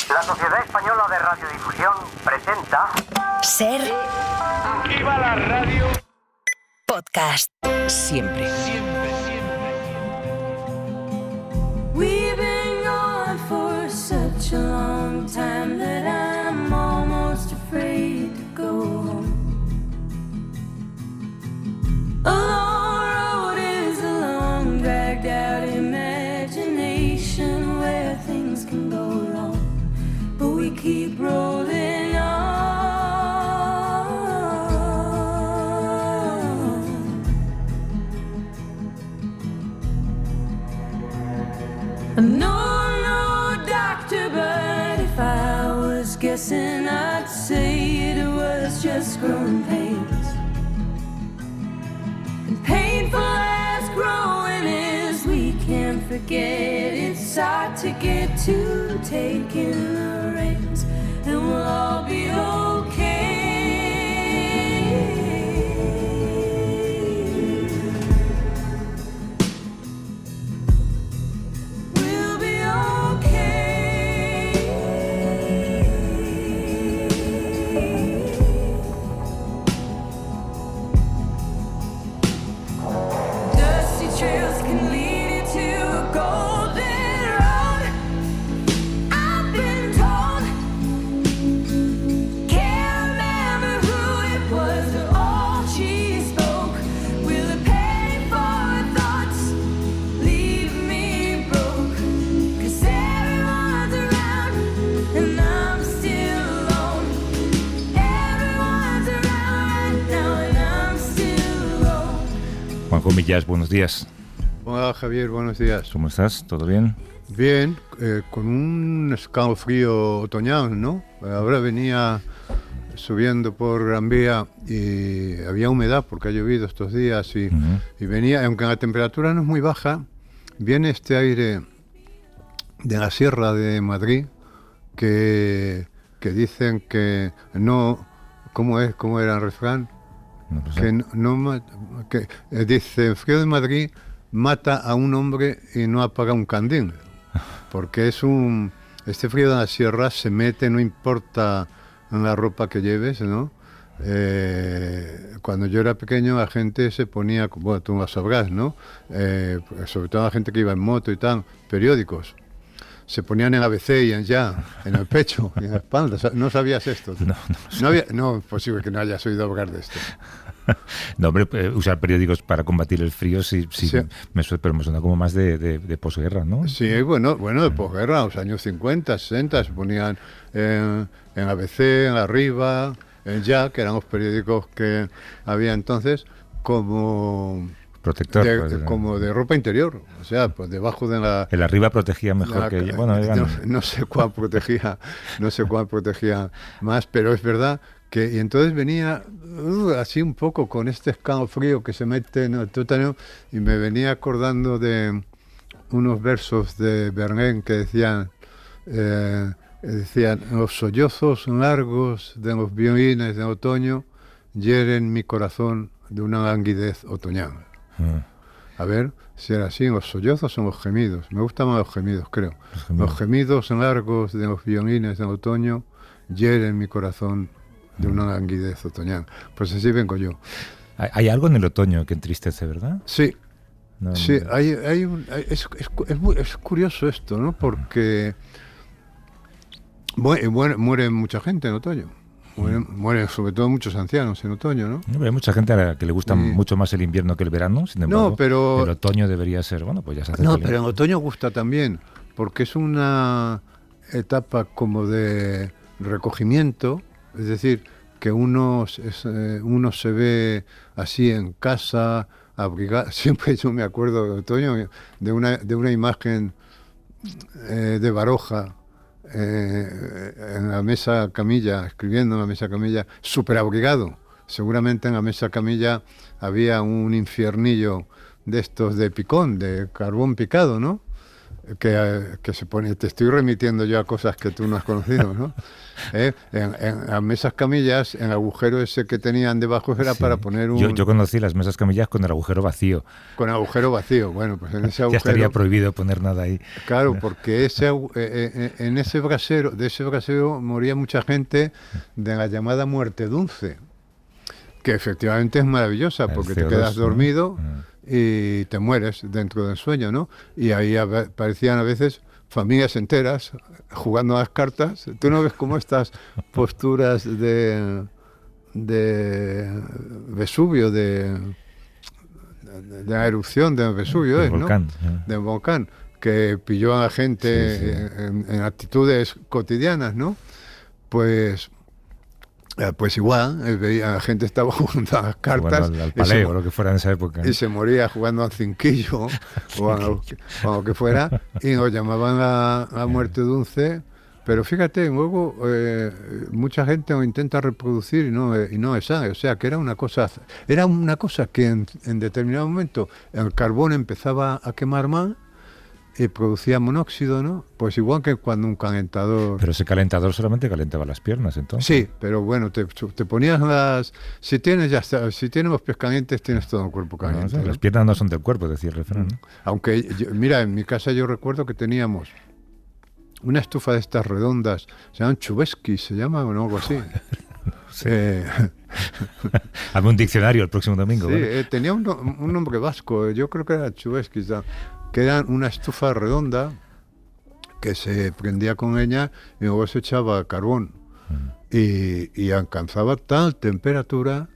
La Sociedad Española de Radiodifusión presenta... Ser. Aquí va la radio. Podcast. Siempre. We've been gone for such a long time that I'm almost afraid to go home. A long road is a long, dragged out imagination where things can go wrong, but we keep rolling on. No, doctor, but if I was guessing, I'd say it was just growing pains. And painful as growing is, we can't forget it's hard to get to taking the reins, and we'll all be okay. We'll be okay. Dusty trails can lead you to a golden road. I've been told. Can't remember who it was or all she spoke. Will it pay for thoughts? Leave me broke. 'Cause everyone's around and I'm still alone. Everyone's around right now and I'm still alone. Juanjo Millás, buenos días. Hola Javier, buenos días. ¿Cómo estás? ¿Todo bien? Bien, con un escalofrío otoñal, ¿no? Ahora venía subiendo por Gran Vía y había humedad porque ha llovido estos días y venía, aunque la temperatura no es muy baja, viene este aire de la Sierra de Madrid que dicen que no, ¿cómo era el refrán? No lo sé. Que dice, el frío de Madrid mata a un hombre y no apaga un candil, porque este frío de la sierra se mete, no importa en la ropa que lleves, ¿no? Cuando yo era pequeño la gente se ponía, bueno, tú lo sabrás, ¿no? Sobre todo la gente que iba en moto y tal, periódicos. Se ponían en ABC y en Ya, en el pecho y en la espalda. ¿No sabías esto? No es posible que no hayas oído hablar de esto. No, hombre, usar periódicos para combatir el frío sí. Pero me suena como más de posguerra, ¿no? Sí, bueno, de posguerra, los años 50, 60, se ponían en ABC, en Arriba, en Ya, que eran los periódicos que había entonces, como... Protector. Como de ropa interior, o sea, pues debajo de la... El Arriba protegía mejor que... Bueno, no sé cuál protegía más, pero es verdad que... Y entonces venía así un poco con este escalofrío que se mete en el tuétano y me venía acordando de unos versos de Verlaine que decían los sollozos largos de los violines de otoño hieren mi corazón de una languidez otoñal. A ver si era así, los sollozos son los gemidos. Me gustan más los gemidos, creo. Los gemidos largos de los violines del otoño hieren mi corazón de una languidez otoñal. Pues así vengo yo. Hay algo en el otoño que entristece, ¿verdad? Sí. Sí, es curioso esto, ¿no? Porque muere mucha gente en otoño. Mueren sobre todo muchos ancianos en otoño, ¿no? Hay mucha gente a la que le gusta mucho más el invierno que el verano, sin embargo, pero el otoño debería ser, bueno, pues ya se hace No, caliente. pero en otoño gusta también, porque es una etapa como de recogimiento, es decir, que uno se ve así en casa, abrigado. Siempre yo me acuerdo de otoño de una imagen de Baroja, en la mesa camilla, escribiendo en la mesa camilla, súper abrigado. Seguramente en la mesa camilla había un infiernillo de estos de picón, de carbón picado, ¿no? que se pone, te estoy remitiendo yo a cosas que tú no has conocido, ¿no? En las mesas camillas, en el agujero ese que tenían debajo era Sí. para poner un... Yo conocí las mesas camillas con el agujero vacío. Con agujero vacío. Bueno, pues en ese Ya estaría agujero... prohibido poner nada ahí. Claro, porque en ese brasero, de ese brasero moría mucha gente de la llamada muerte dulce, que efectivamente es maravillosa, El porque te CO2, quedas ¿no? dormido Ah. y te mueres dentro del sueño, ¿no? Y ahí aparecían a veces familias enteras jugando a las cartas. Tú no ves cómo estas posturas de Vesubio, de la erupción de Vesubio, El ¿no? volcán. Del volcán, que pilló a la gente Sí, sí. en actitudes cotidianas, ¿no? Pues igual, veía, la gente estaba jugando a las cartas Jugando al y paleo, lo que fuera en esa época. y se moría jugando al cinquillo o a lo que fuera, y nos llamaban a muerte dulce. Pero fíjate, luego mucha gente lo intenta reproducir y no es sabe. O sea, que era una cosa que en determinado momento el carbón empezaba a quemar más y producía monóxido, ¿no? Pues igual que cuando un calentador... Pero ese calentador solamente calentaba las piernas, entonces. Sí, pero bueno, te ponías las... Si tienes los pies calientes, tienes todo el cuerpo No, caliente. o sea, ¿no? las piernas no son del cuerpo, decía el refrán, ¿no? Aunque, mira, en mi casa yo recuerdo que teníamos una estufa de estas redondas, se llaman Chubesky, se llama o no, algo así. Hazme un diccionario el próximo domingo. Sí, ¿vale? tenía un nombre vasco, yo creo que era Chubesky, que era una estufa redonda que se prendía con ella y luego se echaba carbón. Y alcanzaba tal temperatura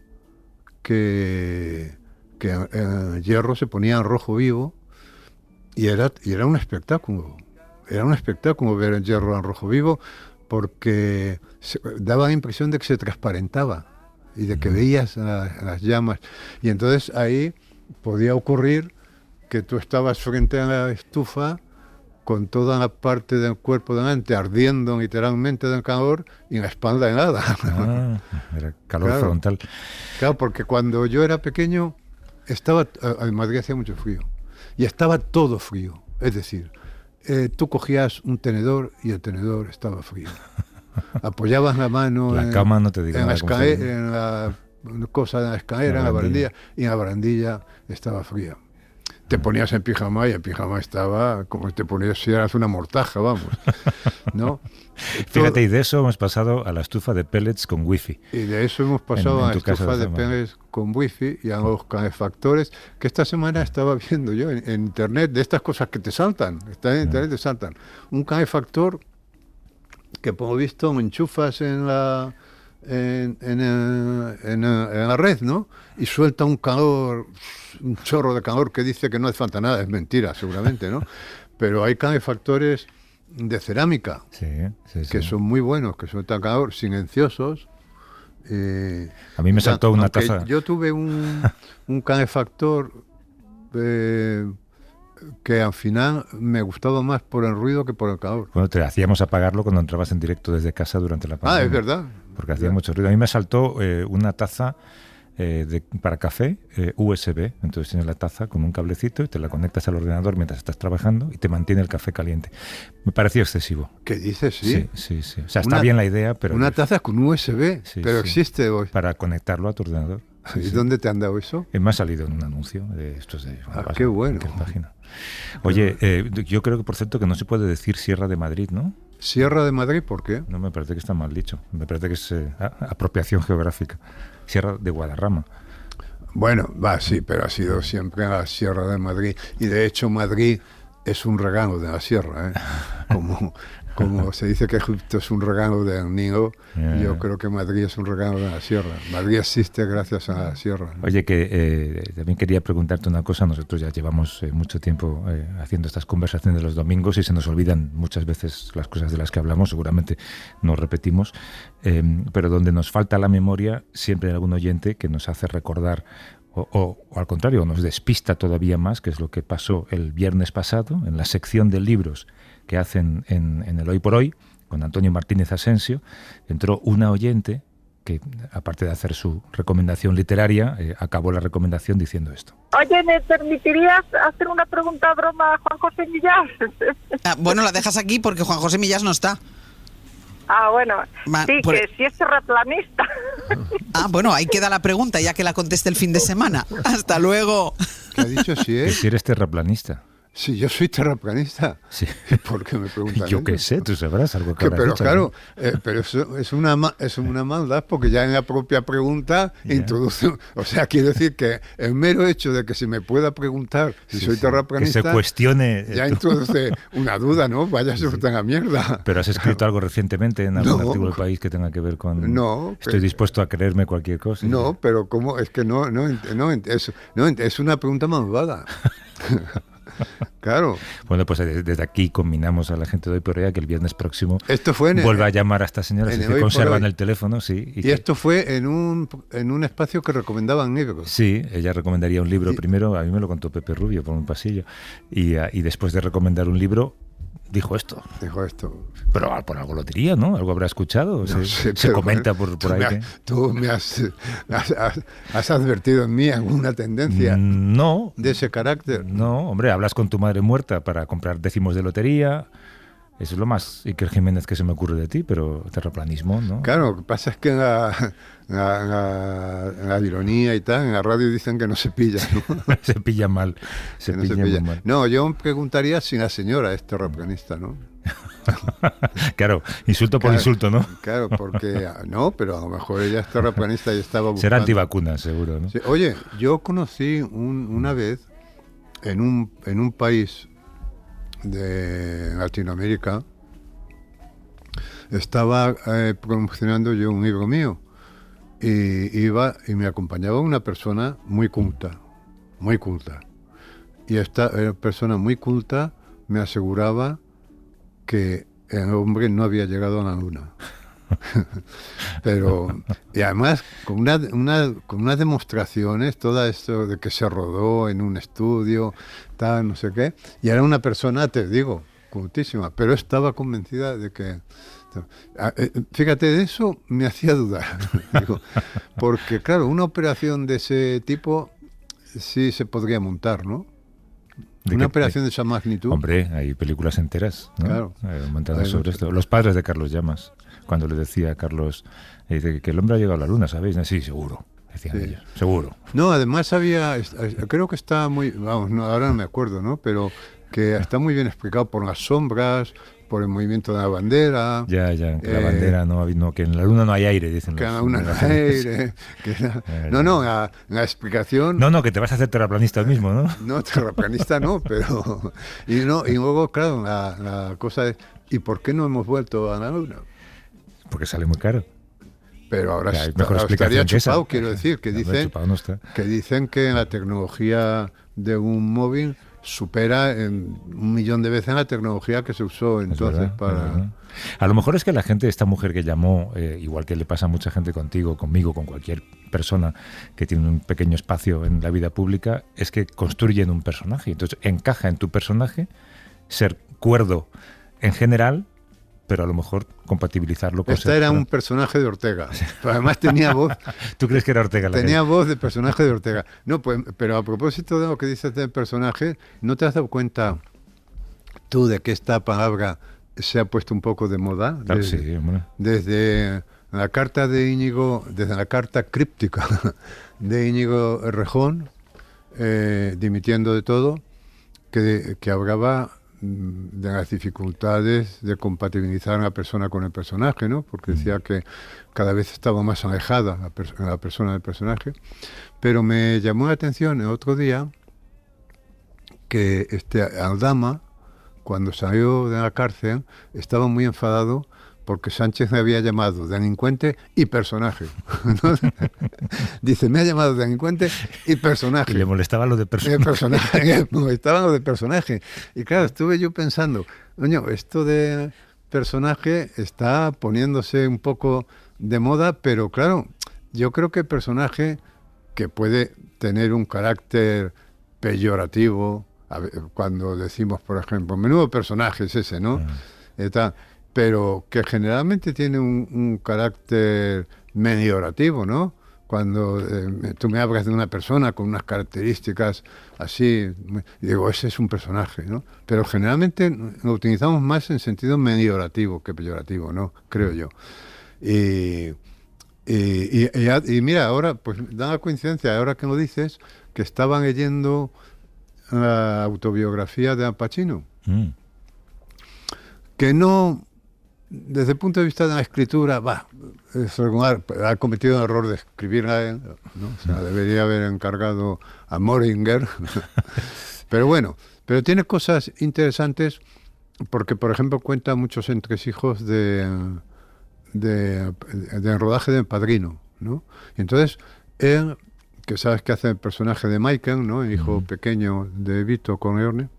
que el hierro se ponía en rojo vivo y era un espectáculo. Era un espectáculo ver el hierro en rojo vivo porque daba la impresión de que se transparentaba y de que veías las llamas. Y entonces ahí podía ocurrir que tú estabas frente a la estufa con toda la parte del cuerpo delante ardiendo literalmente del calor y la espalda helada. Ah, era calor Claro. frontal. Claro, porque cuando yo era pequeño en Madrid hacía mucho frío y estaba todo frío. Es decir, tú cogías un tenedor y el tenedor estaba frío. Apoyabas la mano La cama no te digo en la nada cómo está. en la cosa de la escalera, en la barandilla, y en la barandilla estaba fría. Te ponías en pijama y el pijama estaba como te ponías si eras una mortaja, vamos. ¿No? Fíjate, y de eso hemos pasado a la estufa de pellets con wifi. Y de eso hemos pasado En a la tu casa estufa de de pellets con wifi y a los calefactores, que esta semana estaba viendo yo en internet, de estas cosas que te saltan, están en internet, te saltan. Un calefactor que por lo visto enchufas en la red, ¿no? Y suelta un calor, un chorro de calor que dice que no hace falta nada, es mentira seguramente, ¿no? Pero hay calefactores de cerámica Sí, sí, sí. que son muy buenos, que sueltan calor, silenciosos. A mí me saltó una aunque taza. Yo tuve un calefactor que al final me gustaba más por el ruido que por el calor. Bueno, te hacíamos apagarlo cuando entrabas en directo desde casa durante la pandemia. Es verdad. Porque hacía mucho ruido. A mí me saltó una taza para café USB. Entonces tienes la taza con un cablecito y te la conectas al ordenador mientras estás trabajando y te mantiene el café caliente. Me pareció excesivo. ¿Qué dices? Sí. Sí. O sea, está bien la idea, pero Una taza con USB, Sí, pero sí. existe hoy. para conectarlo a tu ordenador. Sí, ¿Y sí. dónde te han dado eso? Me ha salido en un anuncio de estos de... Qué bueno. ¿En qué página? Oye, yo creo que por cierto que no se puede decir Sierra de Madrid, ¿no? Sierra de Madrid, ¿por qué? No, me parece que está mal dicho. Me parece que es apropiación geográfica. Sierra de Guadarrama. Bueno, sí, pero ha sido siempre la Sierra de Madrid. Y de hecho Madrid es un regalo de la sierra, ¿eh? Como se dice que Egipto es un regalo del Nilo, yo creo que Madrid es un regalo de la sierra. Madrid existe gracias a la sierra, ¿no? Oye, que también quería preguntarte una cosa. Nosotros ya llevamos mucho tiempo haciendo estas conversaciones los domingos y se nos olvidan muchas veces las cosas de las que hablamos, seguramente nos repetimos, pero donde nos falta la memoria, siempre hay algún oyente que nos hace recordar o al contrario, nos despista todavía más, que es lo que pasó el viernes pasado en la sección de libros que hacen en el Hoy por Hoy, con Antonio Martínez Asensio. Entró una oyente que aparte de hacer su recomendación literaria, acabó la recomendación diciendo esto. Oye, ¿me permitirías hacer una pregunta broma a Juan José Millás? Bueno, la dejas aquí porque Juan José Millás no está. Bueno, sí, que si es terraplanista. Bueno, ahí queda la pregunta, ya que la conteste el fin de semana. Hasta luego. ¿Qué ha dicho si Que es? si eres terraplanista. Sí, yo soy terraplanista. Sí. ¿Por qué me preguntan Yo eso? qué sé, tú sabrás algo que habrás Pero dicho, claro, ¿no? pero eso es una maldad, porque ya en la propia pregunta Ya. introduce, o sea, quiero decir que el mero hecho de que se me pueda preguntar si Sí, soy sí, terraplanista, que se cuestione. ya introduce una duda, ¿no? Vaya suerte a mierda. Pero has escrito algo recientemente en algún No. artículo del País que tenga que ver con... No, Estoy pero- dispuesto a creerme cualquier cosa. No, pero ¿cómo? Es que es una pregunta malvada. Claro. Bueno, pues desde aquí combinamos a la gente de Hoy por Hoy a que el viernes próximo Esto fue vuelva a llamar a esta señora, en si el se Hoy por conservan Hoy. el teléfono, sí. Y esto fue en un espacio que recomendaban libros. Sí, ella recomendaría un libro Y- primero, a mí me lo contó Pepe Rubio por un pasillo, y después de recomendar un libro, dijo esto. Dijo esto. Pero por algo lo diría, ¿no? ¿Algo habrá escuchado? No se sé, se pero comenta bueno, por ahí. tú me has advertido en mí alguna tendencia No, de ese carácter. no, hombre, hablas con tu madre muerta para comprar décimos de lotería. Eso es lo más Iker Jiménez que se me ocurre de ti, pero terraplanismo, ¿no? Claro, lo que pasa es que en la ironía y tal, en la radio dicen que no se pilla, ¿no? Se pilla mal. Se Que no se pilla pilla. muy mal. No, yo me preguntaría si la señora es terraplanista, ¿no? Claro, insulto por Claro, insulto, ¿no? Claro, porque no, pero a lo mejor ella es terraplanista y estaba buscando. Será antivacunas, seguro, ¿no? Sí, oye, yo conocí una vez en un país de Latinoamérica, estaba promocionando yo un libro mío y iba y me acompañaba una persona muy culta. Y esta persona muy culta me aseguraba que el hombre no había llegado a la luna. Pero, y además con unas demostraciones, todo esto de que se rodó en un estudio, tal, no sé qué, y era una persona, te digo, cultísima, pero estaba convencida de que... Fíjate, de eso me hacía dudar, digo, porque claro, una operación de ese tipo sí se podría montar, ¿no? ¿De Una qué- operación de esa magnitud. Hombre, hay películas enteras, ¿no? Claro. Montadas Hay sobre muchas. esto. Los padres de Carlos Llamas, cuando le decía a Carlos, dice que el hombre ha llegado a la luna, ¿sabéis? Sí, seguro, decían Sí. ellos, seguro. No, además creo que está muy, vamos, no, ahora no me acuerdo, ¿no? Pero que está muy bien explicado por las sombras, por el movimiento de la bandera. Ya, que la bandera no, que en la luna no hay aire, dicen Que los a una navegantes. aire, no, la explicación. No, que te vas a hacer terraplanista mismo, ¿no? No, terraplanista no, pero y luego claro, la cosa es, ¿y por qué no hemos vuelto a la luna? Porque sale muy caro. Pero ahora, Ya, hay mejor ahora explicación estaría que esa. chupado, quiero decir, que Hombre, dicen chupado no está. que la tecnología de un móvil supera en 1.000.000 de veces la tecnología que se usó Es entonces verdad, es para... verdad. A lo mejor es que la gente, esta mujer que llamó, igual que le pasa a mucha gente contigo, conmigo, con cualquier persona que tiene un pequeño espacio en la vida pública, es que construyen un personaje. Entonces encaja en tu personaje ser cuerdo en general, pero a lo mejor compatibilizarlo con Esta ser- era un personaje de Ortega. Además tenía voz, ¿Tú crees que era Ortega la tenía que- voz de personaje de Ortega. No, pues, pero a propósito de lo que dices del personaje, ¿no te has dado cuenta tú de que esta palabra se ha puesto un poco de moda? Claro, sí, hombre. Desde la carta de Íñigo, desde la carta críptica de Íñigo Errejón, dimitiendo de todo, que hablaba de las dificultades de compatibilizar a la persona con el personaje, ¿no? Porque decía que cada vez estaba más alejada la persona del personaje. Pero me llamó la atención el otro día que Aldama, cuando salió de la cárcel, estaba muy enfadado porque Sánchez me había llamado delincuente y personaje. ¿No? Dice, me ha llamado delincuente y personaje. Y le molestaba lo de El persona. personaje, estaban los de personaje. Y claro, estuve yo pensando, coño, esto de personaje está poniéndose un poco de moda, pero claro, yo creo que personaje que puede tener un carácter peyorativo, cuando decimos, por ejemplo, menudo personaje es ese, ¿no? Pero que generalmente tiene un carácter meliorativo, ¿no? Cuando tú me hablas de una persona con unas características así, digo, ese es un personaje, ¿no? Pero generalmente lo utilizamos más en sentido meliorativo que peyorativo, ¿no? Creo yo. Y mira, ahora, pues da la coincidencia, ahora que lo dices, que estaban leyendo la autobiografía de Al Pacino, que no, desde el punto de vista de la escritura, ha cometido el error de escribirla a él, ¿no? O sea, debería haber encargado a Moringer. Pero bueno, pero tiene cosas interesantes porque, por ejemplo, cuenta muchos entresijos del rodaje de El Padrino, ¿no? Y entonces, él, que sabes que hace el personaje de Michael, ¿no? El hijo pequeño de Vito Corleone,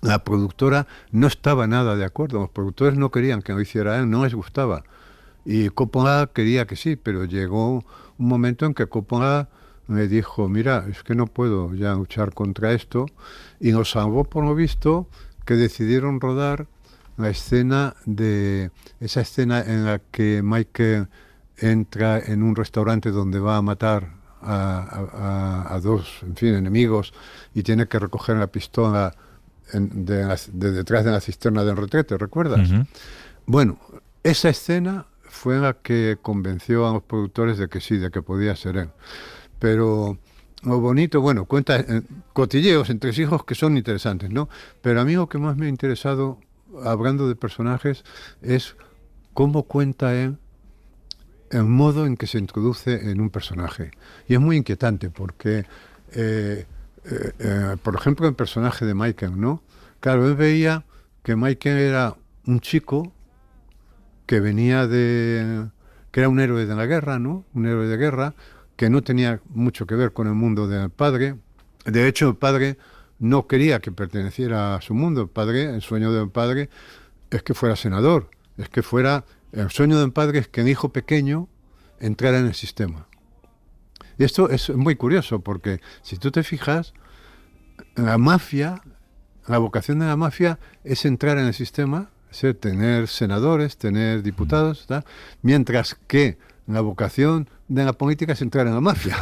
la productora no estaba nada de acuerdo. Los productores no querían que lo hiciera él, no les gustaba. Y Coppola quería que sí, pero llegó un momento en que Coppola me dijo, mira, es que no puedo ya luchar contra esto. Y nos salvó, por lo visto, que decidieron rodar esa escena en la que Michael entra en un restaurante donde va a matar a dos, en fin, enemigos, y tiene que recoger la pistola de detrás de la cisterna del retrete, ¿recuerdas? Bueno, esa escena fue la que convenció a los productores de que sí, de que podía ser él. Pero lo bonito, bueno, cuenta cotilleos entre hijos que son interesantes, ¿no? Pero a mí lo que más me ha interesado, hablando de personajes, es cómo cuenta él el modo en que se introduce en un personaje. Y es muy inquietante porque, por ejemplo, el personaje de Michael, ¿no? Claro, él veía que Michael era un chico que venía que era un héroe de la guerra, ¿no? Un héroe de guerra, que no tenía mucho que ver con el mundo del padre. De hecho, el padre no quería que perteneciera a su mundo. El sueño del padre es que fuera senador, el sueño del padre es que el hijo pequeño entrara en el sistema. Y esto es muy curioso, porque si tú te fijas, la vocación de la mafia es entrar en el sistema, es tener senadores, tener diputados, ¿tá? Mientras que la vocación de la política es entrar en la mafia.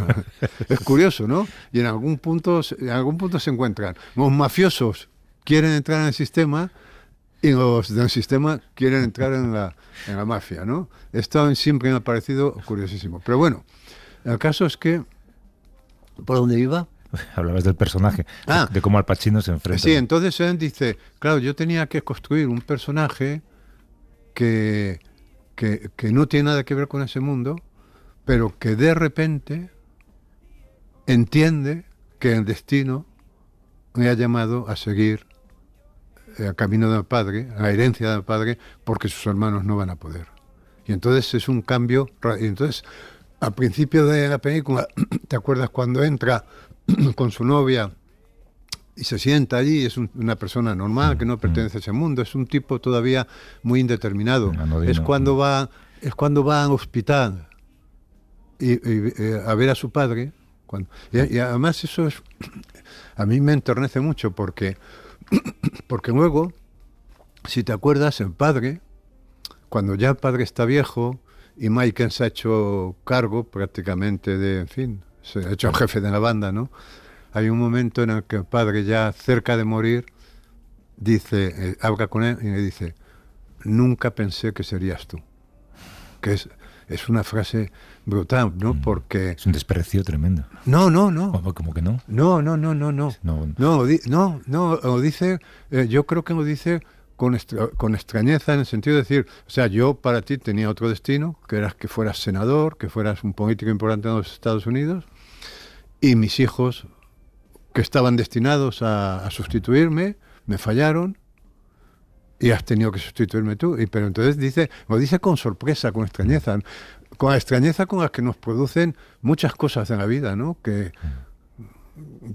Es curioso, ¿no? Y en algún punto se encuentran. Los mafiosos quieren entrar en el sistema y los del sistema quieren entrar en la mafia, ¿no? Esto siempre me ha parecido curiosísimo. Pero bueno, el caso es que, ¿por dónde iba? Hablabas del personaje, de cómo Al Pacino se enfrenta. Sí, entonces él dice, claro, yo tenía que construir un personaje que no tiene nada que ver con ese mundo, pero que de repente entiende que el destino me ha llamado a seguir el camino del padre, la herencia del padre, porque sus hermanos no van a poder. Y entonces es un cambio. Y entonces, al principio de la película, ¿te acuerdas cuando entra con su novia y se sienta allí? Es una persona normal que no pertenece a ese mundo, es un tipo todavía muy indeterminado. Es cuando va al hospital y a ver a su padre. Y además eso a mí me enternece mucho porque luego, si te acuerdas, el padre, cuando ya el padre está viejo y Michael se ha hecho cargo prácticamente en fin, se ha hecho jefe de la banda, ¿no? Hay un momento en el que el padre, ya cerca de morir, dice, habla con él y le dice, nunca pensé que serías tú. Que es una frase brutal, ¿no? Porque es un desprecio tremendo. No. ¿Cómo que no? No. Lo dice, yo creo que lo dice con extrañeza, en el sentido de decir, o sea, yo para ti tenía otro destino, que era que fueras senador, que fueras un político importante en los Estados Unidos, y mis hijos, que estaban destinados a sustituirme, me fallaron, y has tenido que sustituirme tú. Pero entonces lo dice con sorpresa, con extrañeza, con la extrañeza con la que nos producen muchas cosas en la vida, ¿no? Que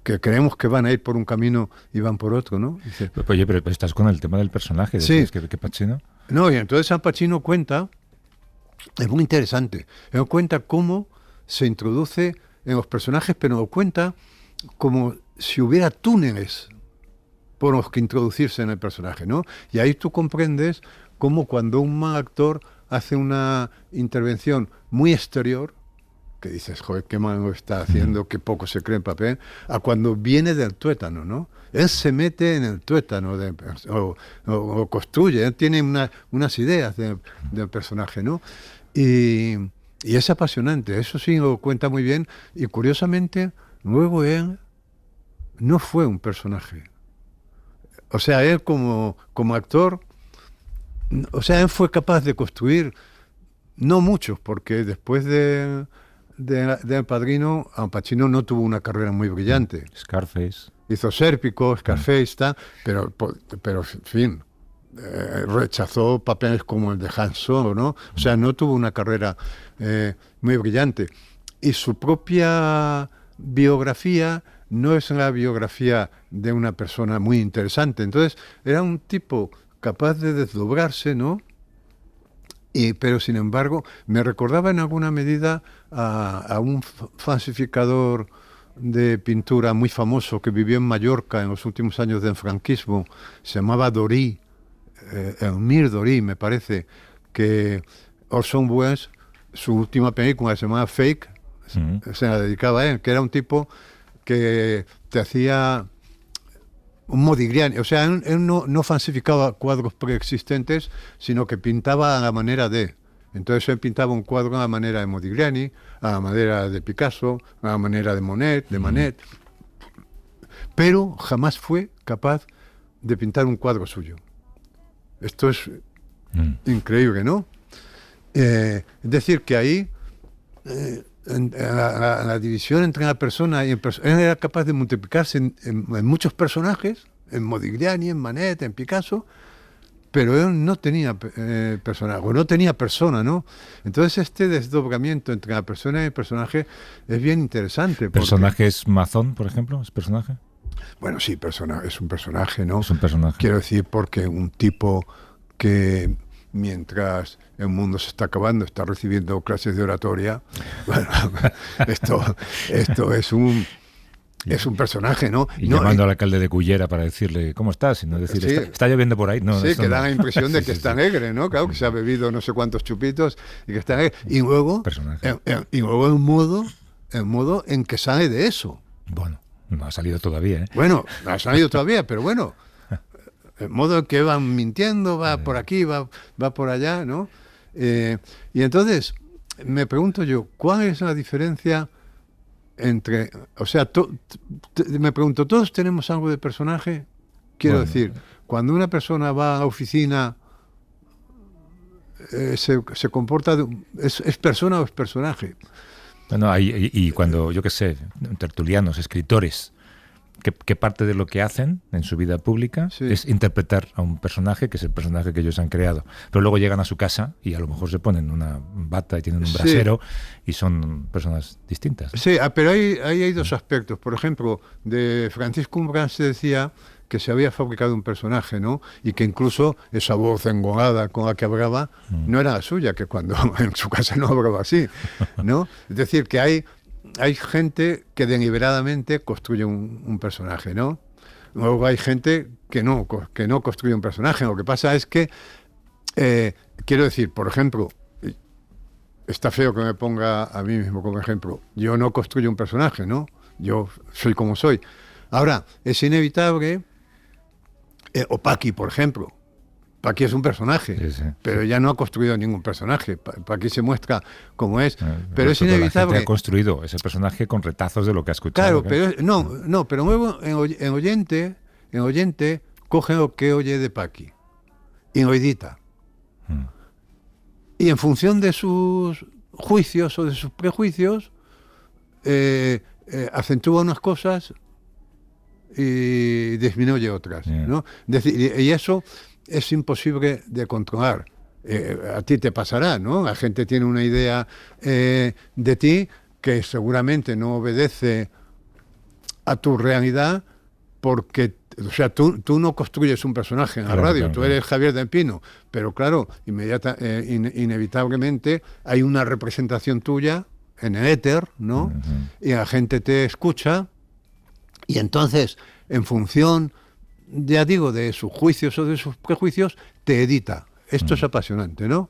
creemos que van a ir por un camino y van por otro, ¿no? Dice, oye, pero estás con el tema del personaje, sí. ¿Que Pacino? No, y entonces Al Pacino cuenta, es muy interesante, él cuenta cómo se introduce en los personajes, pero lo cuenta como si hubiera túneles por los que introducirse en el personaje, ¿no? Y ahí tú comprendes cómo cuando un mal actor hace una intervención muy exterior, que dices, joder, qué mal lo está haciendo, qué poco se cree en papel, a cuando viene del tuétano, ¿no? Él se mete en el tuétano o construye, él tiene unas ideas del personaje, ¿no? Y es apasionante, eso sí lo cuenta muy bien, y curiosamente, luego él no fue un personaje. O sea, él como actor, o sea, él fue capaz de construir, no muchos, porque después de El Padrino, Al Pacino no tuvo una carrera muy brillante. Scarface. Hizo Sérpico, Scarface, pero en fin, rechazó papeles como el de Han Solo, ¿no? O sea, no tuvo una carrera muy brillante. Y su propia biografía no es la biografía de una persona muy interesante. Entonces, era un tipo capaz de desdobrarse, ¿no? Pero sin embargo me recordaba en alguna medida a un falsificador de pintura muy famoso que vivió en Mallorca en los últimos años del franquismo. Se llamaba Dorí, Elmir Dorí, me parece, que Orson Welles, su última película se llamaba Fake, se la dedicaba a él, que era un tipo que te hacía un Modigliani, o sea, él no falsificaba cuadros preexistentes, sino que pintaba a la manera de. Entonces él pintaba un cuadro a la manera de Modigliani, a la manera de Picasso, a la manera de Monet, pero jamás fue capaz de pintar un cuadro suyo. Esto es increíble, ¿no? Es decir, que ahí la división entre la persona y él era capaz de multiplicarse en muchos personajes, en Modigliani, en Manet, en Picasso, pero él no tenía personaje, o no tenía persona, ¿no? Entonces este desdoblamiento entre la persona y el personaje es bien interesante. ¿Personaje es Mazón, por ejemplo? ¿Es personaje? Bueno, sí, es un personaje, ¿no? Es un personaje. Quiero decir, porque un tipo que mientras el mundo se está acabando, está recibiendo clases de oratoria. Bueno, esto es un personaje, ¿no? Y llamando al alcalde de Cullera para decirle, ¿cómo estás? Y no decir, sí, está lloviendo por ahí. No, sí, que da no. la impresión de que está alegre, ¿no? Claro, que se ha bebido no sé cuántos chupitos y que está alegre. Y luego, el modo en que sale de eso. Bueno, no ha salido todavía, ¿eh? Bueno, no ha salido todavía, pero bueno, el modo en que van mintiendo, va por aquí, va por allá, ¿no? Y entonces, me pregunto yo, ¿cuál es la diferencia entre... O sea, me pregunto, ¿todos tenemos algo de personaje? Quiero decir, cuando una persona va a la oficina, se comporta... ¿Es persona o es personaje? Bueno, y cuando, yo qué sé, tertulianos, escritores... ¿Qué parte de lo que hacen en su vida pública es interpretar a un personaje que es el personaje que ellos han creado? Pero luego llegan a su casa y a lo mejor se ponen una bata y tienen un brasero y son personas distintas, ¿no? Sí, pero ahí hay dos aspectos. Por ejemplo, de Francisco Umbral se decía que se había fabricado un personaje, ¿no? Y que incluso esa voz engolada con la que hablaba no era la suya, que cuando en su casa no hablaba así, ¿no? Es decir, que hay gente que deliberadamente construye un personaje, ¿no? Luego hay gente que no construye un personaje. Lo que pasa es que, quiero decir, por ejemplo, está feo que me ponga a mí mismo como ejemplo. Yo no construyo un personaje, ¿no? Yo soy como soy. Ahora, es inevitable, o Paqui, por ejemplo. Paqui es un personaje, pero ya no ha construido ningún personaje. Paqui se muestra como es, pero es inevitable. La gente ha construido ese personaje con retazos de lo que ha escuchado. Claro, pero luego en oyente coge lo que oye de Paqui y lo edita. Y en función de sus juicios o de sus prejuicios, acentúa unas cosas y disminuye otras, ¿no? Es decir, y eso es imposible de controlar. A ti te pasará, ¿no? La gente tiene una idea de ti que seguramente no obedece a tu realidad porque, o sea, tú no construyes un personaje en la radio, tú eres Javier del Pino, pero claro, inevitablemente hay una representación tuya en el éter, ¿no? Y la gente te escucha y entonces, en función, ya digo, de sus juicios o de sus prejuicios, te edita. esto es apasionante, ¿no?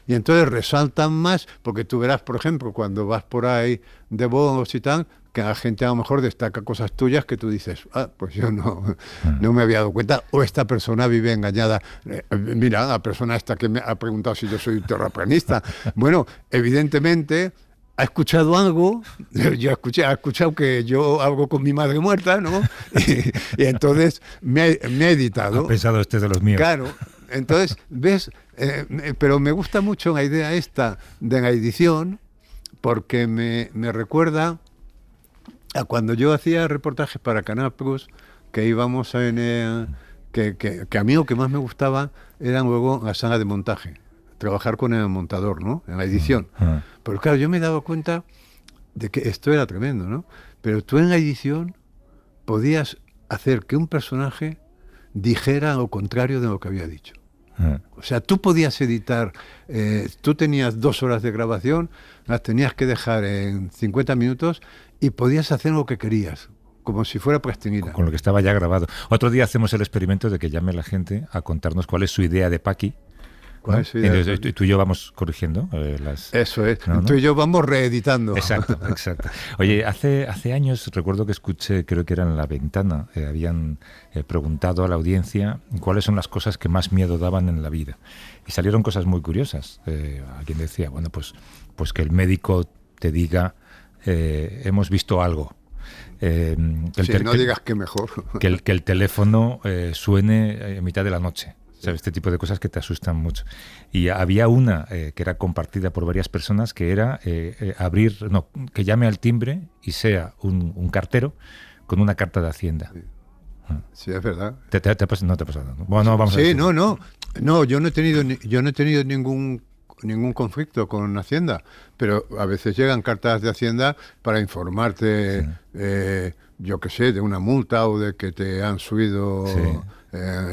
Y entonces resaltan más, porque tú verás, por ejemplo, cuando vas por ahí de bolos y tal, que la gente a lo mejor destaca cosas tuyas que tú dices, pues yo no me había dado cuenta, o esta persona vive engañada. Mira, la persona esta que me ha preguntado si yo soy terraplanista. Bueno, evidentemente ha escuchado algo, ha escuchado que yo hago con mi madre muerta, ¿no? Y entonces me ha editado. Ha pensado este de los míos. Claro, entonces, ¿ves? Pero me gusta mucho la idea esta de la edición, porque me recuerda a cuando yo hacía reportajes para Canal Plus, que íbamos que a mí lo que más me gustaba era luego la sala de montaje, trabajar con el montador, ¿no? En la edición. Pero claro, yo me he dado cuenta de que esto era tremendo, ¿no? Pero tú en la edición podías hacer que un personaje dijera lo contrario de lo que había dicho. O sea, tú podías editar, tú tenías 2 horas de grabación, las tenías que dejar en 50 minutos y podías hacer lo que querías, como si fuera plastilina. Con lo que estaba ya grabado. Otro día hacemos el experimento de que llame la gente a contarnos cuál es su idea de Paqui. ¿No? Entonces, tú y yo vamos corrigiendo las... Eso es, ¿no? Tú y yo vamos reeditando. Exacto. Oye, hace años recuerdo que escuché, creo que era en La Ventana, habían preguntado a la audiencia cuáles son las cosas que más miedo daban en la vida. Y salieron cosas muy curiosas. Alguien decía, bueno, pues que el médico te diga, hemos visto algo. No digas que mejor. Que el teléfono suene en mitad de la noche. ¿Sabes? Este tipo de cosas que te asustan mucho. Y había una que era compartida por varias personas, que era que llame al timbre y sea un cartero con una carta de Hacienda. Sí, es verdad. No te ha pasado. Bueno, vamos a ver. No, yo no he tenido ningún conflicto con Hacienda, pero a veces llegan cartas de Hacienda para informarte, yo qué sé, de una multa o de que te han subido...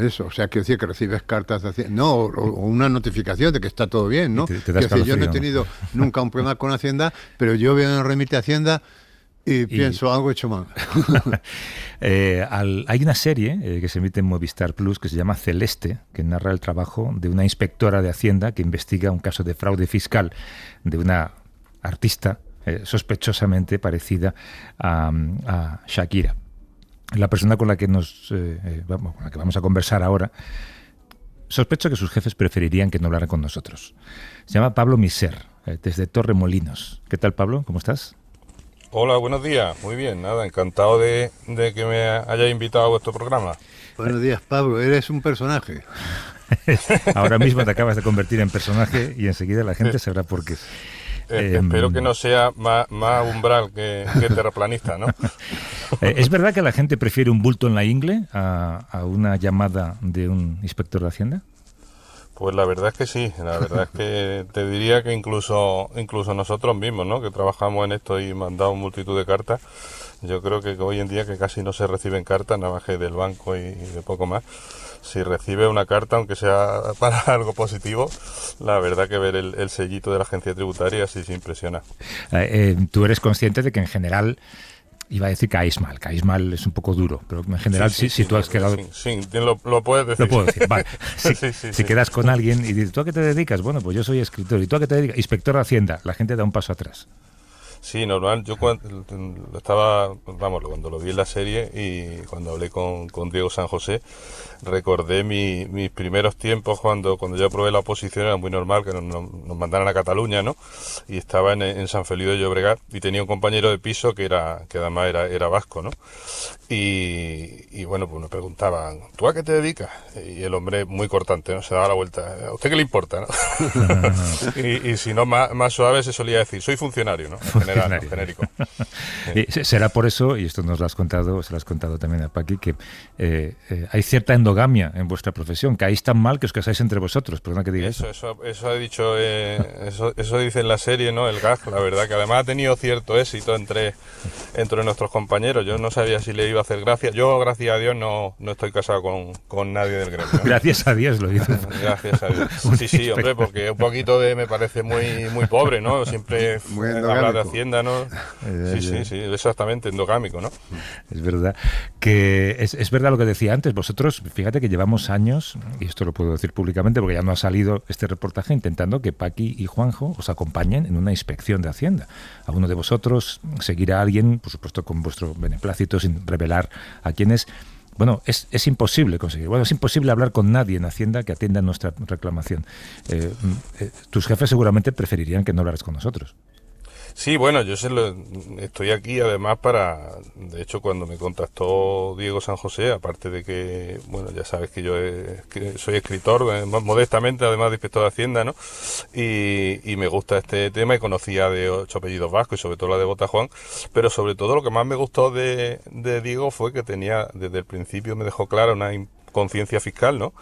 eso, o sea, quiero decir que recibes cartas de Hacienda, o una notificación de que está todo bien, ¿no? Yo no he tenido nunca un problema con Hacienda, pero yo veo en Remite Hacienda y pienso, algo he hecho mal. Hay una serie que se emite en Movistar Plus que se llama Celeste, que narra el trabajo de una inspectora de Hacienda que investiga un caso de fraude fiscal de una artista sospechosamente parecida a Shakira. La persona con la que vamos a conversar ahora, sospecho que sus jefes preferirían que no hablara con nosotros. Se llama Pablo Miser, desde Torremolinos. ¿Qué tal, Pablo? ¿Cómo estás? Hola, buenos días. Muy bien, nada, encantado de que me hayáis invitado a vuestro programa. Buenos días, Pablo. Eres un personaje. Ahora mismo te acabas de convertir en personaje y enseguida la gente sabrá por qué. Espero que no sea más umbral que terraplanista, ¿no? ¿Es verdad que la gente prefiere un bulto en la ingle a una llamada de un inspector de Hacienda? Pues la verdad es que sí, la verdad es que te diría que incluso nosotros mismos, ¿no? Que trabajamos en esto y mandamos multitud de cartas, yo creo que hoy en día que casi no se reciben cartas, nada más que del banco y de poco más. Si recibe una carta, aunque sea para algo positivo, la verdad que ver el sellito de la agencia tributaria sí se impresiona. Tú eres consciente de que en general, iba a decir caes mal es un poco duro, pero en general si tú has quedado... Sí, lo puedes decir. Lo puedo decir, vale. Sí. Si quedas con alguien y dices, ¿tú a qué te dedicas? Bueno, pues yo soy escritor. ¿Y tú a qué te dedicas? Inspector de Hacienda. La gente da un paso atrás. Sí, normal. Yo cuando lo vi en la serie y cuando hablé con Diego San José, recordé mis primeros tiempos cuando yo probé la oposición. Era muy normal que nos mandaran a Cataluña, ¿no? Y estaba en San Feliu de Llobregat y tenía un compañero de piso que además era vasco, ¿no? Y bueno, pues me preguntaban, ¿tú a qué te dedicas? Y el hombre muy cortante, ¿no? Se daba la vuelta. ¿A usted qué le importa, no? y si no, más suave se solía decir, soy funcionario, ¿no? Genérico. Será por eso, y esto se lo has contado también a Paqui, que hay cierta endogamia en vuestra profesión, que ahí tan mal que os casáis entre vosotros, perdona que diga eso ha dicho, eso dice en la serie, ¿no? El gag, la verdad, que además ha tenido cierto éxito entre nuestros compañeros. Yo no sabía si le iba a hacer gracia. Yo, gracias a Dios, no estoy casado con nadie del gremio, ¿no? Gracias a Dios, lo dice. Gracias a Dios. Sí, hombre, porque un poquito me parece muy pobre, ¿no? Siempre hablar de Hacienda Hacienda, ¿no? Sí, exactamente, endogámico, ¿no? Es verdad que es verdad lo que decía antes. Vosotros, fíjate que llevamos años, y esto lo puedo decir públicamente porque ya no ha salido este reportaje, intentando que Paqui y Juanjo os acompañen en una inspección de Hacienda. ¿Alguno de vosotros seguirá a alguien, por supuesto con vuestro beneplácito, sin revelar a quién es? Bueno, es imposible conseguir. Bueno, es imposible hablar con nadie en Hacienda que atienda nuestra reclamación. Tus jefes seguramente preferirían que no hablaras con nosotros. Sí, bueno, estoy aquí además de hecho, cuando me contactó Diego San José, aparte de que, bueno, ya sabes que que soy escritor, más modestamente, además de inspector de Hacienda, ¿no? Y me gusta este tema y conocía de 8 apellidos vascos y sobre todo la de Botajuan, pero sobre todo lo que más me gustó de Diego fue que tenía, desde el principio me dejó clara una conciencia fiscal, ¿no?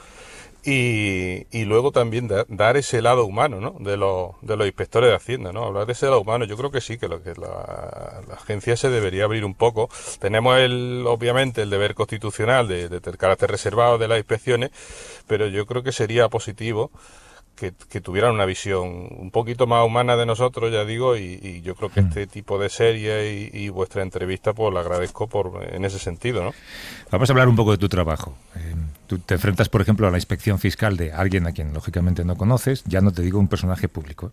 Y luego también dar ese lado humano, ¿no? de los inspectores de Hacienda, ¿no? Hablar de ese lado humano. Yo creo que sí, que la agencia se debería abrir un poco. Tenemos obviamente el deber constitucional de carácter reservado de las inspecciones, pero yo creo que sería positivo que tuvieran una visión un poquito más humana de nosotros, ya digo, y yo creo que este tipo de serie y vuestra entrevista, pues la agradezco en ese sentido, ¿no? Vamos a hablar un poco de tu trabajo. Tú te enfrentas, por ejemplo, a la inspección fiscal de alguien a quien lógicamente no conoces, ya no te digo un personaje público,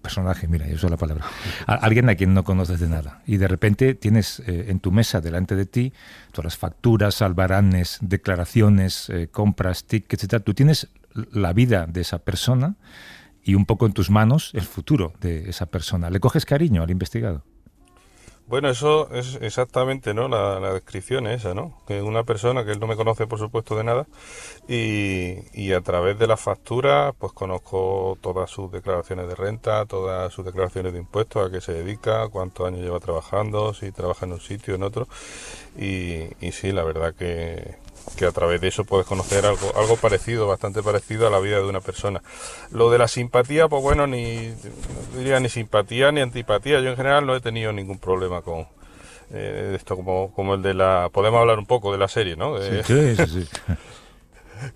mira, yo uso la palabra, alguien a quien no conoces de nada, y de repente tienes en tu mesa delante de ti todas las facturas, albaranes, declaraciones, compras, tickets, etc. Tú tienes la vida de esa persona y un poco en tus manos el futuro de esa persona. ¿Le coges cariño al investigado? Bueno, eso es exactamente, ¿no? La descripción es esa, ¿no? Que una persona que él no me conoce, por supuesto, de nada, y a través de las facturas, pues conozco todas sus declaraciones de renta, todas sus declaraciones de impuestos, a qué se dedica, cuántos años lleva trabajando, si trabaja en un sitio o en otro, y sí, la verdad que a través de eso puedes conocer algo parecido, bastante parecido a la vida de una persona. Lo de la simpatía, pues bueno, no diría ni simpatía ni antipatía. Yo en general no he tenido ningún problema con esto, como el de la... Podemos hablar un poco de la serie, ¿no? Sí.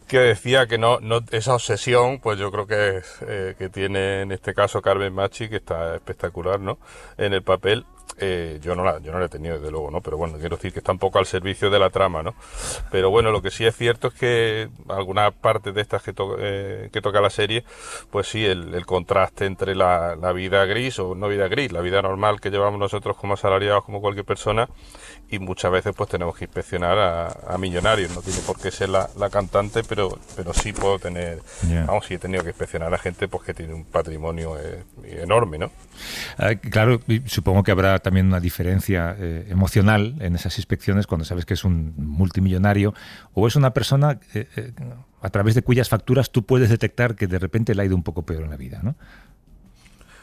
Que decía que no esa obsesión, pues yo creo que tiene en este caso Carmen Machi, que está espectacular, ¿no? En el papel. Yo no la he tenido, desde luego, ¿no? Pero bueno, quiero decir que está un poco al servicio de la trama, ¿no? Pero bueno, lo que sí es cierto es que algunas partes de estas que toca la serie, pues sí, el contraste entre la vida gris, o no vida gris, la vida normal que llevamos nosotros como asalariados, como cualquier persona, y muchas veces pues tenemos que inspeccionar a millonarios. No tiene por qué ser la cantante, pero sí puedo tener, vamos, sí he tenido que inspeccionar a gente pues que tiene un patrimonio enorme, ¿no? Claro, supongo que habrá también una diferencia emocional en esas inspecciones cuando sabes que es un multimillonario o es una persona a través de cuyas facturas tú puedes detectar que de repente le ha ido un poco peor en la vida, ¿no?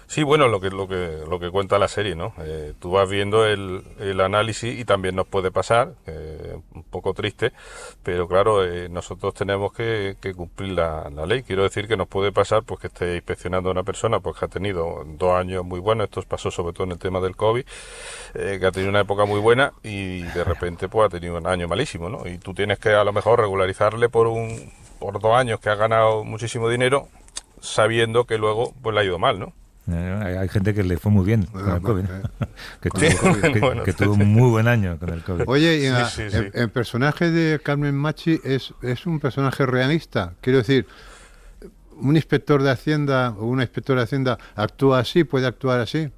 Sí, bueno, lo que cuenta la serie, ¿no? Tú vas viendo el análisis y también nos puede pasar, un poco triste, pero claro, nosotros tenemos que cumplir la ley. Quiero decir que nos puede pasar pues que esté inspeccionando a una persona pues que ha tenido 2 años muy buenos, esto pasó sobre todo en el tema del COVID, que ha tenido una época muy buena y de repente pues ha tenido un año malísimo, ¿no? Y tú tienes que a lo mejor regularizarle por 2 años que ha ganado muchísimo dinero, sabiendo que luego pues le ha ido mal, ¿no? Hay gente que le fue muy bien con el COVID, que tuvo un muy buen año con el COVID. Oye, y el personaje de Carmen Machi es un personaje realista. Quiero decir, un inspector de Hacienda o una inspectora de Hacienda actúa así, puede actuar así.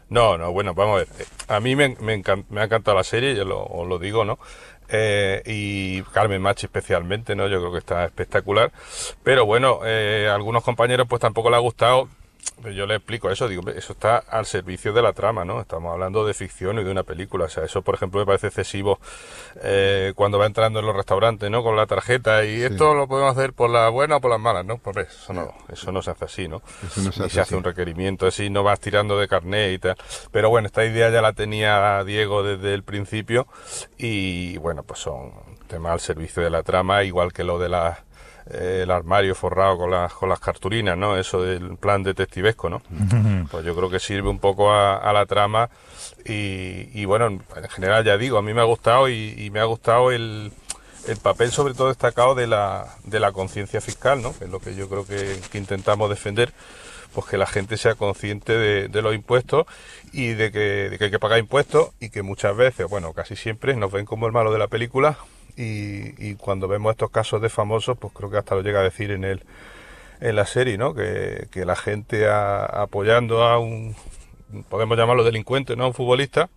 No, bueno, vamos a ver. A mí me ha encantado la serie, yo os lo digo, ¿no? Y Carmen Machi especialmente, ¿no? Yo creo que está espectacular. Pero bueno, a algunos compañeros pues tampoco le ha gustado. Yo le explico eso, digo, eso está al servicio de la trama, ¿no? Estamos hablando de ficción y de una película, o sea, eso por ejemplo me parece excesivo cuando va entrando en los restaurantes, ¿no? Con la tarjeta y esto lo podemos hacer por las buenas o por las malas, ¿no? Pues eso no se hace así, ¿no? Se hace un requerimiento así, no vas tirando de carnet y tal. Pero bueno, esta idea ya la tenía Diego desde el principio y bueno, pues son temas al servicio de la trama, igual que lo de el armario forrado con las cartulinas, ¿no? Eso del plan detectivesco, ¿no? Pues yo creo que sirve un poco a la trama y bueno, en general ya digo, a mí me ha gustado y me ha gustado el papel sobre todo destacado de la conciencia fiscal, ¿no? Que es lo que yo creo que intentamos defender, pues que la gente sea consciente de los impuestos y de que hay que pagar impuestos, y que muchas veces, bueno, casi siempre nos ven como el malo de la película, y cuando vemos estos casos de famosos, pues creo que hasta lo llega a decir en la serie, ¿no? Que la gente apoyando a un, podemos llamarlo delincuente, ¿no? A un futbolista,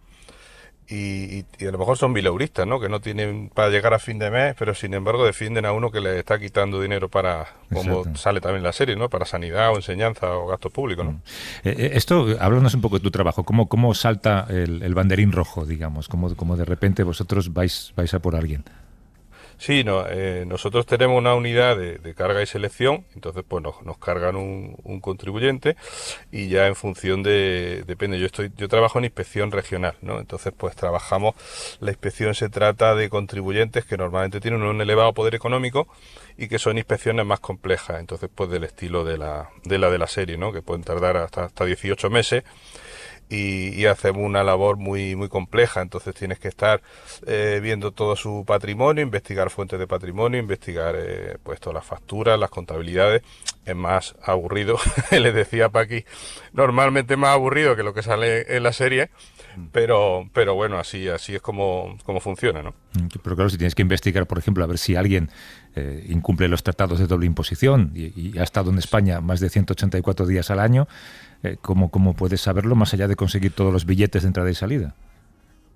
y a lo mejor son bileuristas, ¿no? Que no tienen para llegar a fin de mes, pero sin embargo defienden a uno que le está quitando dinero para, como Exacto. sale también en la serie, ¿no? Para sanidad o enseñanza o gastos públicos, ¿no? Esto, háblanos un poco de tu trabajo. ¿Cómo salta el banderín rojo, digamos? ¿Cómo de repente vosotros vais a por alguien? Sí, no, nosotros tenemos una unidad de carga y selección, entonces pues nos cargan un contribuyente, y ya en función depende, yo trabajo en inspección regional, ¿no? Entonces pues trabajamos, la inspección se trata de contribuyentes que normalmente tienen un elevado poder económico y que son inspecciones más complejas, entonces pues del estilo de la serie, ¿no? Que pueden tardar hasta 18 meses. Y hacemos una labor muy muy compleja, entonces tienes que estar viendo todo su patrimonio, investigar fuentes de patrimonio, investigar pues todas las facturas, las contabilidades. Es más aburrido, les decía a Paqui, normalmente más aburrido que lo que sale en la serie, pero bueno, así es como funciona, ¿no? Pero claro, si tienes que investigar, por ejemplo, a ver si alguien incumple los tratados de doble imposición y ha estado en España más de 184 días al año, ¿cómo puedes saberlo más allá de conseguir todos los billetes de entrada y salida?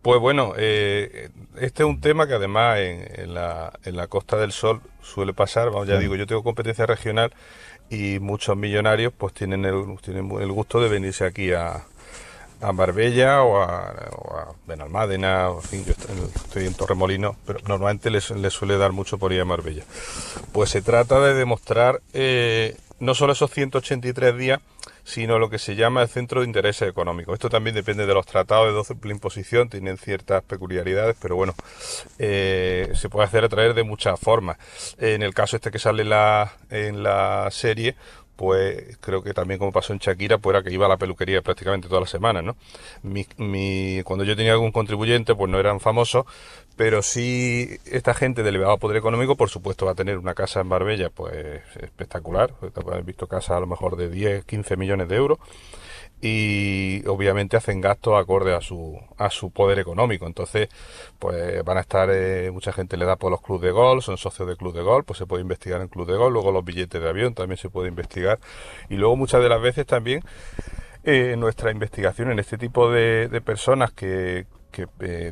Pues bueno, este es un tema que además en la Costa del Sol suele pasar. Vamos, ya digo, yo tengo competencia regional y muchos millonarios pues tienen el gusto de venirse aquí a Marbella o a Benalmádena, o en fin, yo estoy en Torremolinos, pero normalmente les suele dar mucho por ir a Marbella. Pues se trata de demostrar no solo esos 183 días, sino lo que se llama el centro de intereses económicos. Esto también depende de los tratados de doble imposición, tienen ciertas peculiaridades, pero bueno, se puede hacer a través de muchas formas. En el caso este que sale en la serie, pues creo que también, como pasó en Shakira, pues era que iba a la peluquería prácticamente todas las semanas, ¿no? Cuando yo tenía algún contribuyente, pues no eran famosos, pero sí esta gente de elevado poder económico, por supuesto, va a tener una casa en Marbella, pues espectacular. He visto casas a lo mejor de 10, 15 millones de euros, y obviamente hacen gastos acorde a su poder económico. Entonces pues van a estar, mucha gente le da por los clubes de golf, son socios de club de golf, pues se puede investigar en club de golf. Luego los billetes de avión también se puede investigar, y luego muchas de las veces también nuestra investigación en este tipo de personas que